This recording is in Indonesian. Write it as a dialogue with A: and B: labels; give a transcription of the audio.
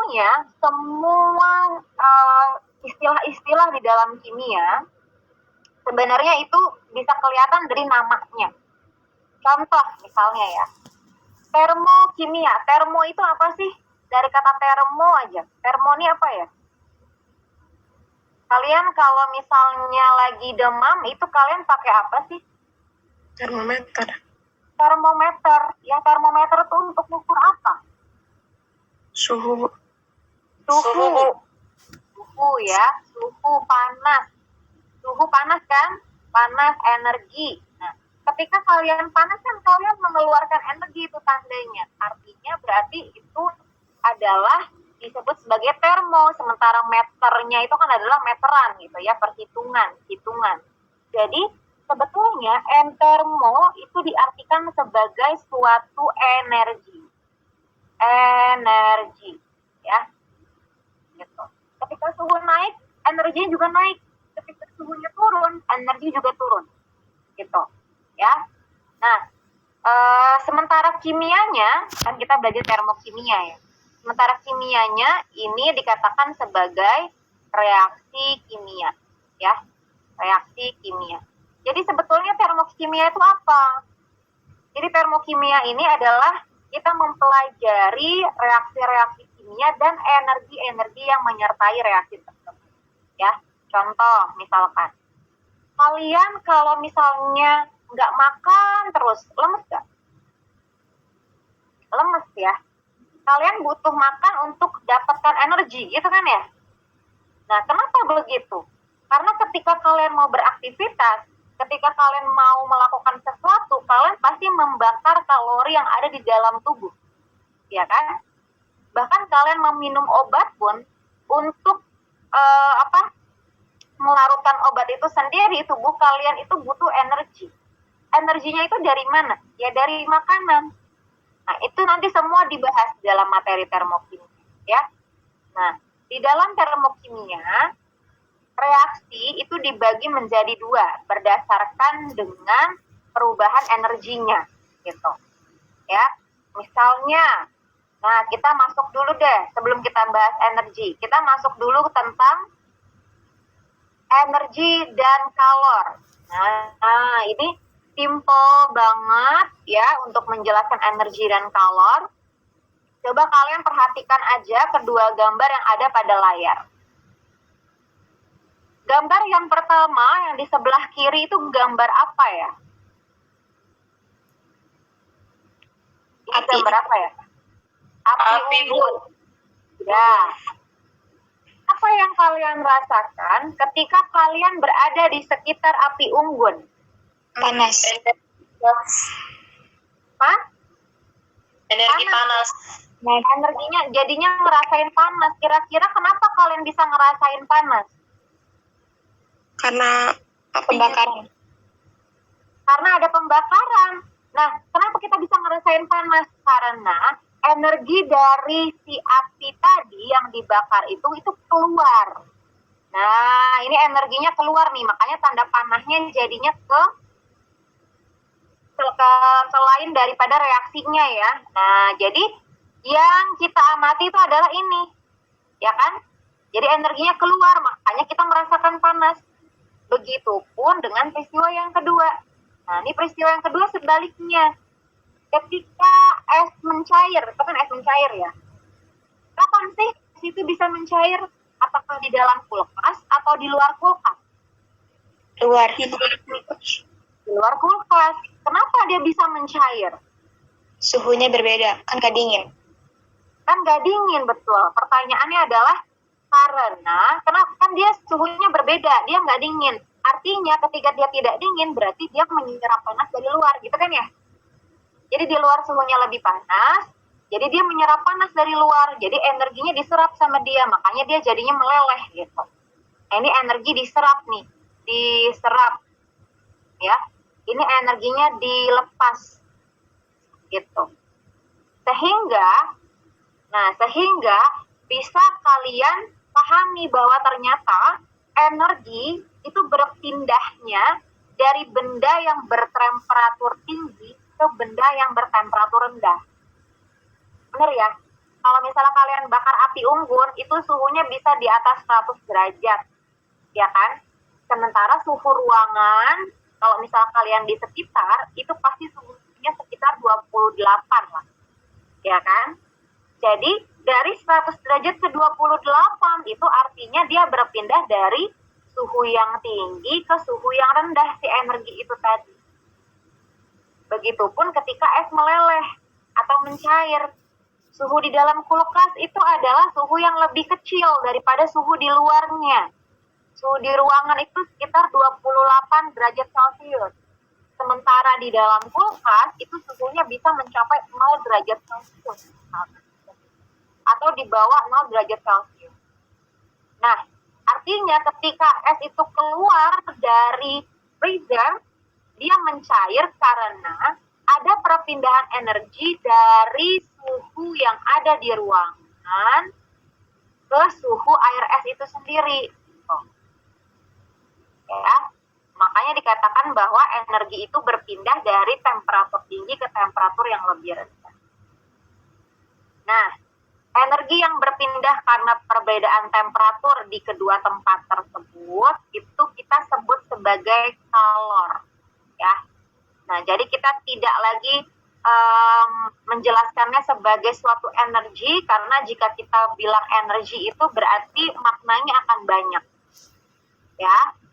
A: sebetulnya semua istilah-istilah di dalam kimia sebenarnya itu bisa kelihatan dari namanya. Contoh misalnya ya, termokimia. Termo itu apa sih? Dari kata termo aja. Termo ini apa ya? Kalian kalau misalnya lagi demam itu kalian pakai apa sih?
B: Termometer.
A: Termometer. Ya, termometer itu untuk ukur apa?
B: Suhu
A: ya, suhu panas. Suhu panas kan? Panas, energi. Nah, ketika kalian panas kan kalian mengeluarkan energi, itu tandanya. Artinya berarti itu adalah disebut sebagai termo, sementara meternya itu kan adalah meteran gitu ya, hitungan. Jadi sebetulnya termo itu diartikan sebagai suatu energi ya gitu. Ketika suhu naik, energinya juga naik. Ketika suhunya turun, energi juga turun gitu ya. Nah, sementara kimianya kan kita belajar termokimia ya. Sementara kimianya ini dikatakan sebagai reaksi kimia ya, reaksi kimia. Jadi sebetulnya termokimia itu apa? Jadi termokimia ini adalah kita mempelajari reaksi-reaksi kimia dan energi-energi yang menyertai reaksi tersebut. Ya, contoh misalkan, kalian kalau misalnya nggak makan terus, lemes nggak? Lemes ya. Kalian butuh makan untuk dapatkan energi, gitu kan ya? Nah, kenapa begitu? Karena ketika kalian mau beraktivitas, ketika kalian mau melakukan sesuatu, kalian pasti membakar kalori yang ada di dalam tubuh, ya kan? Bahkan kalian meminum obat pun untuk melarutkan obat itu sendiri, tubuh kalian itu butuh energi. Energinya itu dari mana? Ya dari makanan. Nah, itu nanti semua dibahas dalam materi termokimia, ya. Nah, di dalam termokimia reaksi itu dibagi menjadi dua berdasarkan dengan perubahan energinya gitu ya. Misalnya, nah kita masuk dulu deh, sebelum kita bahas energi, kita masuk dulu tentang energi dan kalor. Nah ini simple banget ya untuk menjelaskan energi dan kalor. Coba kalian perhatikan aja kedua gambar yang ada pada layar. Gambar yang pertama yang di sebelah kiri itu gambar apa ya? Ini
B: api.
A: gambar apa ya? Api unggun. Ya. Apa yang kalian rasakan ketika kalian berada di sekitar api unggun?
B: Panas.
A: Hah?
B: Energi panas.
A: Nah, energinya jadinya ngerasain panas. Kira-kira kenapa kalian bisa ngerasain panas?
B: Karena pembakaran.
A: Karena ada pembakaran. Nah, kenapa kita bisa ngerasain panas? Karena energi dari si api tadi yang dibakar itu keluar. Nah, ini energinya keluar nih, makanya tanda panasnya jadinya ke lain daripada reaksinya ya. Nah, jadi yang kita amati itu adalah ini, ya kan? Jadi energinya keluar, makanya kita merasakan panas. Begitupun dengan peristiwa yang kedua. Nah, ini peristiwa yang kedua sebaliknya. Ketika es mencair, itu kan es mencair ya. Kapan sih es itu bisa mencair? Apakah di dalam kulkas atau di luar kulkas?
B: Luar.
A: Di luar kulkas. Kenapa dia bisa mencair?
B: Suhunya berbeda, kan gak dingin.
A: Kan gak dingin, betul. Pertanyaannya adalah karena kenapa kan dia suhunya berbeda, dia nggak dingin. Artinya ketika dia tidak dingin berarti dia menyerap panas dari luar, gitu kan ya? Jadi di luar suhunya lebih panas, jadi dia menyerap panas dari luar, jadi energinya diserap sama dia, makanya dia jadinya meleleh gitu. Nah, ini energi diserap nih, diserap ya. Ini energinya dilepas gitu. Sehingga bisa kalian pahami bahwa ternyata energi itu berpindahnya dari benda yang bertemperatur tinggi ke benda yang bertemperatur rendah. Benar ya? Kalau misalnya kalian bakar api unggun, itu suhunya bisa di atas 100 derajat, ya kan? Sementara suhu ruangan, kalau misalnya kalian di sekitar, itu pasti suhunya sekitar 28 lah, ya kan? Jadi dari 100 derajat ke 28 itu artinya dia berpindah dari suhu yang tinggi ke suhu yang rendah si energi itu tadi. Begitupun ketika es meleleh atau mencair. Suhu di dalam kulkas itu adalah suhu yang lebih kecil daripada suhu di luarnya. Suhu di ruangan itu sekitar 28 derajat Celcius. Sementara di dalam kulkas itu suhunya bisa mencapai 0 derajat Celcius. Atau di bawah 0 derajat Celcius. Nah, artinya ketika es itu keluar dari freezer, dia mencair karena ada perpindahan energi dari suhu yang ada di ruangan ke suhu air es itu sendiri. Ya, makanya dikatakan bahwa energi itu berpindah dari temperatur tinggi ke temperatur yang lebih rendah. Nah, energi yang berpindah karena perbedaan temperatur di kedua tempat tersebut itu kita sebut sebagai kalor, ya. Nah, jadi kita tidak lagi menjelaskannya sebagai suatu energi, karena jika kita bilang energi itu berarti maknanya akan banyak, ya.